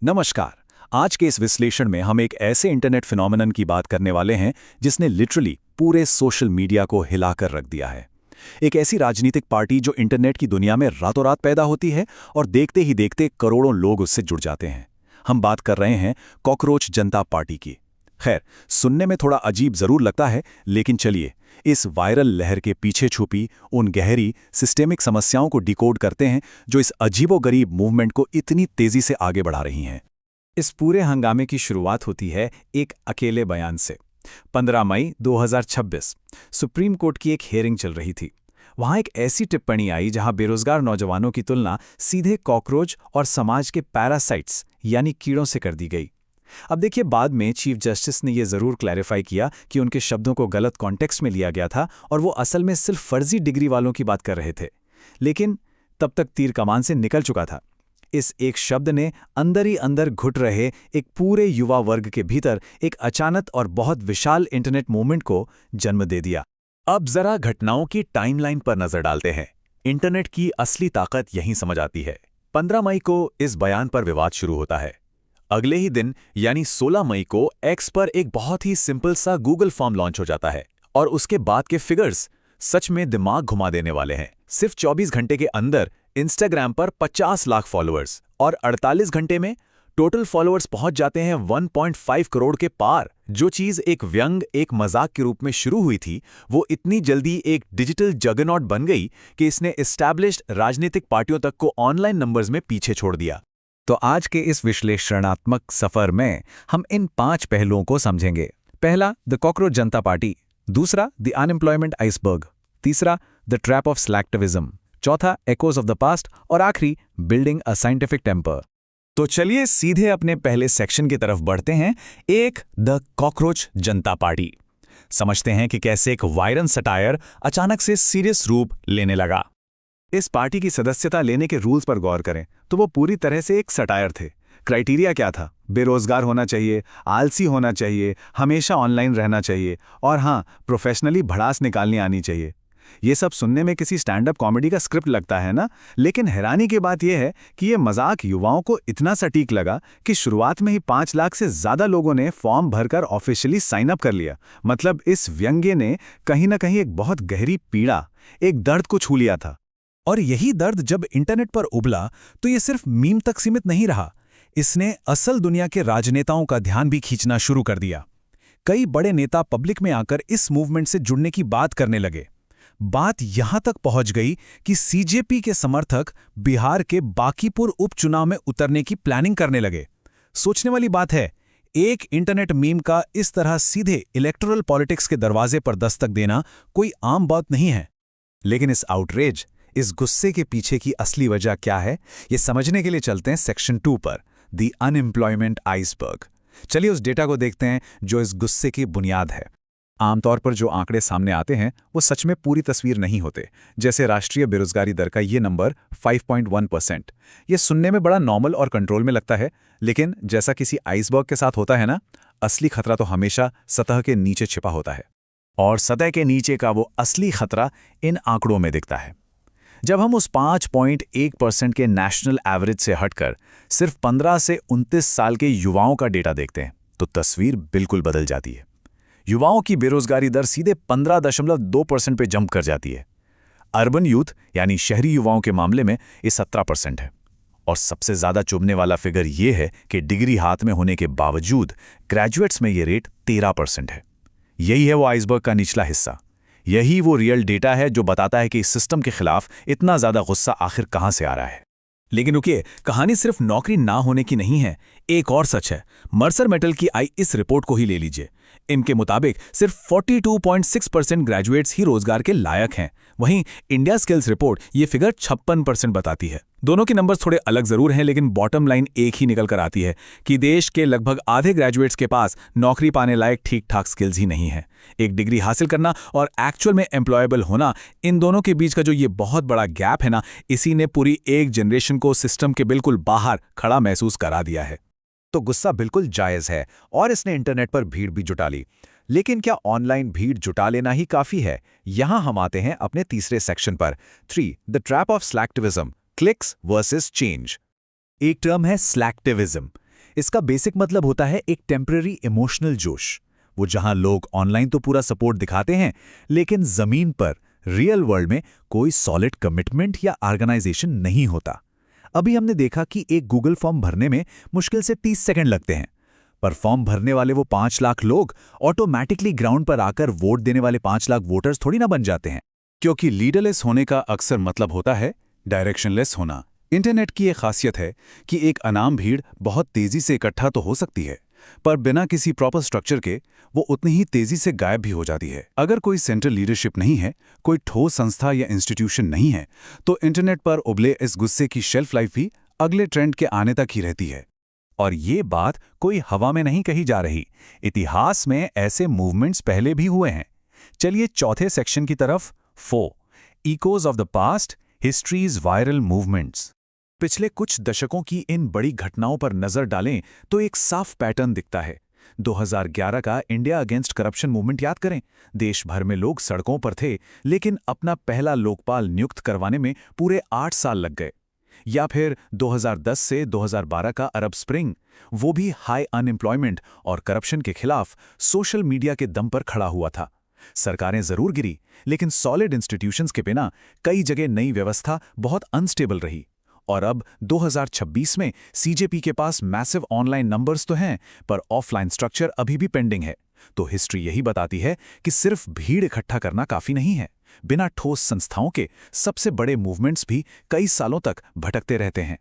नमस्कार। आज के इस विश्लेषण में हम एक ऐसे इंटरनेट फिनोमेनन की बात करने वाले हैं जिसने लिटरली पूरे सोशल मीडिया को हिलाकर रख दिया है। एक ऐसी राजनीतिक पार्टी जो इंटरनेट की दुनिया में रातों रात पैदा होती है और देखते ही देखते करोड़ों लोग उससे जुड़ जाते हैं। हम बात कर रहे हैं कॉकरोच जनता पार्टी की। खैर, सुनने में थोड़ा अजीब जरूर लगता है, लेकिन चलिए इस वायरल लहर के पीछे छुपी उन गहरी सिस्टेमिक समस्याओं को डिकोड करते हैं जो इस अजीबोगरीब मूवमेंट को इतनी तेजी से आगे बढ़ा रही हैं। इस पूरे हंगामे की शुरुआत होती है एक अकेले बयान से। 15 मई 2026 सुप्रीम कोर्ट की एक हियरिंग चल रही थी। वहां एक ऐसी टिप्पणी आई जहां बेरोजगार नौजवानों की तुलना सीधे कॉकरोच और समाज के पैरासाइट्स यानी कीड़ों से कर दी गई। अब देखिए, बाद में चीफ जस्टिस ने यह जरूर क्लैरिफाई किया कि उनके शब्दों को गलत कॉन्टेक्स्ट में लिया गया था और वो असल में सिर्फ फर्जी डिग्री वालों की बात कर रहे थे। लेकिन तब तक तीर कमान से निकल चुका था। इस एक शब्द ने अंदर ही अंदर घुट रहे एक पूरे युवा वर्ग के भीतर एक अचानक और बहुत विशाल इंटरनेट मूवमेंट को जन्म दे दिया। अब जरा घटनाओं की टाइमलाइन पर नजर डालते हैं। इंटरनेट की असली ताकत यहीं समझ आती है। 15 मई को इस बयान पर विवाद शुरू होता है। अगले ही दिन यानी 16 मई को एक्स पर एक बहुत ही सिंपल सा गूगल फॉर्म लॉन्च हो जाता है और उसके बाद के फिगर्स सच में दिमाग घुमा देने वाले हैं। सिर्फ 24 घंटे के अंदर इंस्टाग्राम पर 50 लाख फॉलोअर्स और 48 घंटे में टोटल फॉलोअर्स पहुंच जाते हैं 1.5 करोड़ के पार। जो चीज एक व्यंग, एक मजाक के रूप में शुरू हुई थी, वो इतनी जल्दी एक डिजिटल जगरनॉट बन गई कि इसने एस्टैब्लिश्ड राजनीतिक पार्टियों तक को ऑनलाइन नंबर्स में पीछे छोड़ दिया। तो आज के इस विश्लेषणात्मक सफर में हम इन 5 पहलुओं को समझेंगे। पहला, द कॉकरोच जनता पार्टी। दूसरा, द अनएम्प्लॉयमेंट आइसबर्ग। तीसरा, द ट्रैप ऑफ स्लैक्टिविज्म। चौथा, एकोज ऑफ द पास्ट। और आखिरी, बिल्डिंग अ साइंटिफिक टेम्पर। तो चलिए सीधे अपने पहले सेक्शन की तरफ बढ़ते हैं। एक, द कॉकरोच जनता पार्टी। समझते हैं कि कैसे एक वायरल सटायर अचानक से सीरियस रूप लेने लगा। इस पार्टी की सदस्यता लेने के रूल्स पर गौर करें तो वो पूरी तरह से एक सटायर थे। क्राइटेरिया क्या था? बेरोजगार होना चाहिए, आलसी होना चाहिए, हमेशा ऑनलाइन रहना चाहिए और हाँ, प्रोफेशनली भड़ास निकालनी आनी चाहिए। ये सब सुनने में किसी स्टैंड अप कॉमेडी का स्क्रिप्ट लगता है ना, लेकिन हैरानी की बात यह है कि ये मजाक युवाओं को इतना सटीक लगा कि शुरुआत में ही 5 लाख से ज्यादा लोगों ने फॉर्म भरकर ऑफिशियली साइन अप कर लिया। मतलब इस व्यंग्य ने कहीं ना कहीं एक बहुत गहरी पीड़ा, एक दर्द को छू लिया था। और यही दर्द जब इंटरनेट पर उबला तो ये सिर्फ मीम तक सीमित नहीं रहा। इसने असल दुनिया के राजनेताओं का ध्यान भी खींचना शुरू कर दिया। कई बड़े नेता पब्लिक में आकर इस मूवमेंट से जुड़ने की बात करने लगे। बात यहां तक पहुंच गई कि सीजेपी के समर्थक बिहार के बांकीपुर उपचुनाव में उतरने की प्लानिंग करने लगे। सोचने वाली बात है, एक इंटरनेट मीम का इस तरह सीधे इलेक्टोरल पॉलिटिक्स के दरवाजे पर दस्तक देना कोई आम बात नहीं है। लेकिन इस आउटरेज, इस गुस्से के पीछे की असली वजह क्या है, ये समझने के लिए चलते हैं सेक्शन 2 पर, द अनएम्प्लॉयमेंट आइसबर्ग। चलिए उस डेटा को देखते हैं जो इस गुस्से की बुनियाद है। आमतौर पर जो आंकड़े सामने आते हैं वो सच में पूरी तस्वीर नहीं होते। जैसे राष्ट्रीय बेरोजगारी दर का ये नंबर 5.1%। ये सुनने में बड़ा नॉर्मल और कंट्रोल में लगता है, लेकिन जैसा किसी आइसबर्ग के साथ होता है ना, असली खतरा तो हमेशा सतह के नीचे छिपा होता है। और सतह के नीचे का वो असली खतरा इन आंकड़ों में दिखता है। जब हम उस 5.1% के नेशनल एवरेज से हटकर सिर्फ 15 से 29 साल के युवाओं का डेटा देखते हैं तो तस्वीर बिल्कुल बदल जाती है। युवाओं की बेरोजगारी दर सीधे 15.2% पे जंप कर जाती है। अर्बन यूथ यानी शहरी युवाओं के मामले में ये 17% है। और सबसे ज्यादा चुभने वाला फिगर ये है कि डिग्री हाथ में होने के बावजूद ग्रेजुएट्स में ये रेट 13% है। यही है वो आइसबर्ग का निचला हिस्सा। यही वो रियल डेटा है जो बताता है कि इस सिस्टम के खिलाफ इतना ज्यादा गुस्सा आखिर कहां से आ रहा है। लेकिन रुकिए, कहानी सिर्फ नौकरी ना होने की नहीं है। एक और सच है। मर्सर मेटल की आई इस रिपोर्ट को ही ले लीजिए। इनके मुताबिक सिर्फ 42.6% ग्रेजुएट्स ही रोजगार के लायक हैं। वहीं इंडिया स्किल्स रिपोर्ट ये फिगर 56% बताती है। दोनों के नंबर्स थोड़े अलग जरूर हैं, लेकिन बॉटम लाइन एक ही निकल कर आती है कि देश के लगभग आधे ग्रेजुएट्स के पास नौकरी पाने लायक ठीक ठाक स्किल्स ही नहीं है। एक डिग्री हासिल करना और एक्चुअल में एम्प्लॉयबल होना, इन दोनों के बीच का जो ये बहुत बड़ा गैप है ना, इसी ने पूरी एक जनरेशन को सिस्टम के बिल्कुल बाहर खड़ा महसूस करा दिया है। तो गुस्सा बिल्कुल जायज है और इसने इंटरनेट पर भीड़ भी जुटा ली। लेकिन क्या ऑनलाइन भीड़ जुटा लेना ही काफी है? यहां हम आते हैं अपने तीसरे सेक्शन पर। 3, the trap of slacktivism, clicks versus change. एक टर्म है स्लैक्टिविज्म। इसका बेसिक मतलब होता है एक टेम्पररी इमोशनल जोश, वो जहां लोग ऑनलाइन तो पूरा सपोर्ट दिखाते हैं, लेकिन जमीन पर रियल वर्ल्ड में कोई सॉलिड कमिटमेंट या ऑर्गेनाइजेशन नहीं होता। अभी हमने देखा कि एक गूगल फॉर्म भरने में मुश्किल से 30 सेकंड लगते हैं, पर फॉर्म भरने वाले वो 5 लाख लोग ऑटोमैटिकली ग्राउंड पर आकर वोट देने वाले 5 लाख वोटर्स थोड़ी ना बन जाते हैं। क्योंकि लीडरलेस होने का अक्सर मतलब होता है डायरेक्शनलेस होना। इंटरनेट की एक खासियत है कि एक अनाम भीड़ बहुत तेजी से इकट्ठा तो हो सकती है, पर बिना किसी प्रॉपर स्ट्रक्चर के वो उतनी ही तेजी से गायब भी हो जाती है। अगर कोई सेंट्रल लीडरशिप नहीं है, कोई ठोस संस्था या इंस्टीट्यूशन नहीं है, तो इंटरनेट पर उबले इस गुस्से की शेल्फ लाइफ भी अगले ट्रेंड के आने तक ही रहती है। और ये बात कोई हवा में नहीं कही जा रही, इतिहास में ऐसे मूवमेंट्स पहले भी हुए हैं। चलिए चौथे सेक्शन की तरफ, 4 echoes of the past, histories viral movements. पिछले कुछ दशकों की इन बड़ी घटनाओं पर नजर डालें तो एक साफ पैटर्न दिखता है। 2011 का इंडिया अगेंस्ट करप्शन मूवमेंट याद करें। देश भर में लोग सड़कों पर थे, लेकिन अपना पहला लोकपाल नियुक्त करवाने में पूरे 8 साल लग गए। या फिर 2010 से 2012 का अरब स्प्रिंग, वो भी हाई अनएम्प्लॉयमेंट और करप्शन के खिलाफ सोशल मीडिया के दम पर खड़ा हुआ था। सरकारें जरूर गिरी, लेकिन सॉलिड इंस्टीट्यूशंस के बिना कई जगह नई व्यवस्था बहुत अनस्टेबल रही। और अब 2026 में सीजेपी के पास मैसिव ऑनलाइन नंबर्स तो हैं, पर ऑफलाइन स्ट्रक्चर अभी भी पेंडिंग है। तो हिस्ट्री यही बताती है कि सिर्फ भीड़ इकट्ठा करना काफी नहीं है। बिना ठोस संस्थाओं के सबसे बड़े मूवमेंट्स भी कई सालों तक भटकते रहते हैं।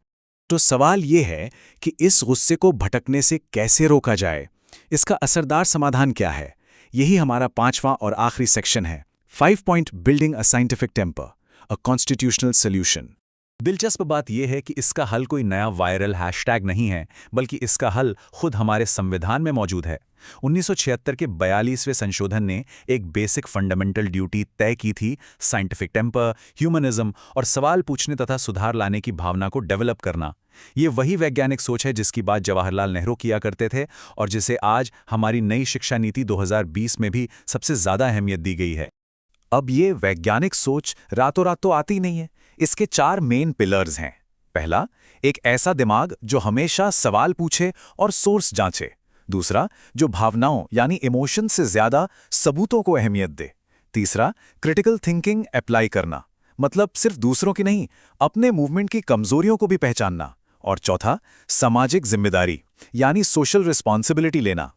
तो सवाल ये है कि इस गुस्से को भटकने से कैसे रोका जाए? इसका असरदार समाधान क्या है? यही हमारा 5वां और आखिरी सेक्शन है, 5 point building a scientific temper, a constitutional solution. दिलचस्प बात यह है कि इसका हल कोई नया वायरल हैशटैग नहीं है, बल्कि इसका हल खुद हमारे संविधान में मौजूद है। 1976 के 42वें संशोधन ने एक बेसिक फंडामेंटल ड्यूटी तय की थी, साइंटिफिक टेम्पर, ह्यूमनिज्म और सवाल पूछने तथा सुधार लाने की भावना को डेवलप करना। ये वही वैज्ञानिक सोच है जिसकी बात जवाहरलाल नेहरू किया करते थे और जिसे आज हमारी नई शिक्षा नीति 2020 में भी सबसे ज्यादा अहमियत दी गई है। अब ये वैज्ञानिक सोच रातों रात तो आती नहीं है। इसके 4 मेन पिलर्स हैं। पहला, एक ऐसा दिमाग जो हमेशा सवाल पूछे और सोर्स जांचे। दूसरा, जो भावनाओं यानी इमोशन से ज्यादा सबूतों को अहमियत दे। तीसरा, क्रिटिकल थिंकिंग अप्लाई करना, मतलब सिर्फ दूसरों की नहीं, अपने मूवमेंट की कमजोरियों को भी पहचानना। और चौथा, सामाजिक जिम्मेदारी यानी सोशल रिस्पॉन्सिबिलिटी लेना।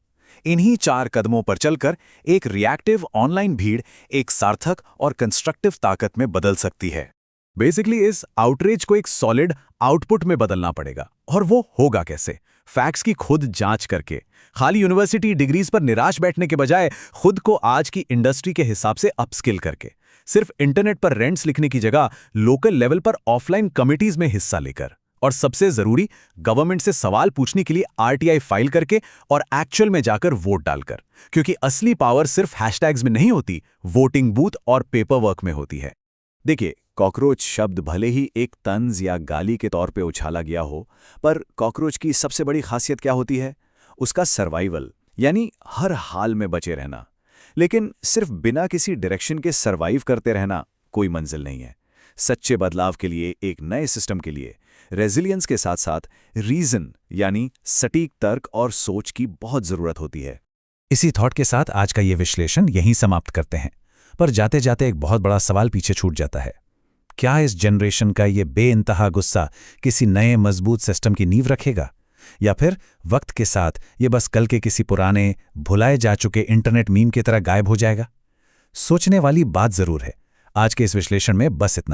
इन्हीं 4 कदमों पर चलकर एक रिएक्टिव ऑनलाइन भीड़ एक सार्थक और कंस्ट्रक्टिव ताकत में बदल सकती है। बेसिकली इस आउटरीच को एक सॉलिड आउटपुट में बदलना पड़ेगा। और वो होगा कैसे? फैक्ट्स की खुद जांच करके, खाली यूनिवर्सिटी डिग्रीज पर निराश बैठने के बजाय खुद को आज की इंडस्ट्री के हिसाब से अपस्किल करके, सिर्फ इंटरनेट पर रेंट्स लिखने की जगह लोकल लेवल पर ऑफलाइन कमिटीज में हिस्सा लेकर, और सबसे जरूरी, गवर्नमेंट से सवाल पूछने के लिए आरटीआई फाइल करके और एक्चुअल में जाकर वोट डालकर। क्योंकि असली पावर सिर्फ हैशटैग्स में नहीं होती, वोटिंग बूथ और पेपर वर्क में होती है। देखिए, कॉकरोच शब्द भले ही एक तंज या गाली के तौर पे उछाला गया हो, पर कॉकरोच की सबसे बड़ी खासियत क्या होती है? उसका सर्वाइवल, यानी हर हाल में बचे रहना। लेकिन सिर्फ बिना किसी डायरेक्शन के सर्वाइव करते रहना कोई मंजिल नहीं है। सच्चे बदलाव के लिए, एक नए सिस्टम के लिए रेजिलियंस के साथ साथ रीजन यानी सटीक तर्क और सोच की बहुत जरूरत होती है। इसी थॉट के साथ आज का ये विश्लेषण यहीं समाप्त करते हैं। पर जाते जाते एक बहुत बड़ा सवाल पीछे छूट जाता है। क्या इस जनरेशन का ये बेइंतहा गुस्सा किसी नए मजबूत सिस्टम की नींव रखेगा, या फिर वक्त के साथ ये बस कल के किसी पुराने भुलाए जा चुके इंटरनेट मीम की तरह गायब हो जाएगा? सोचने वाली बात जरूर है। आज के इस विश्लेषण में बस इतना।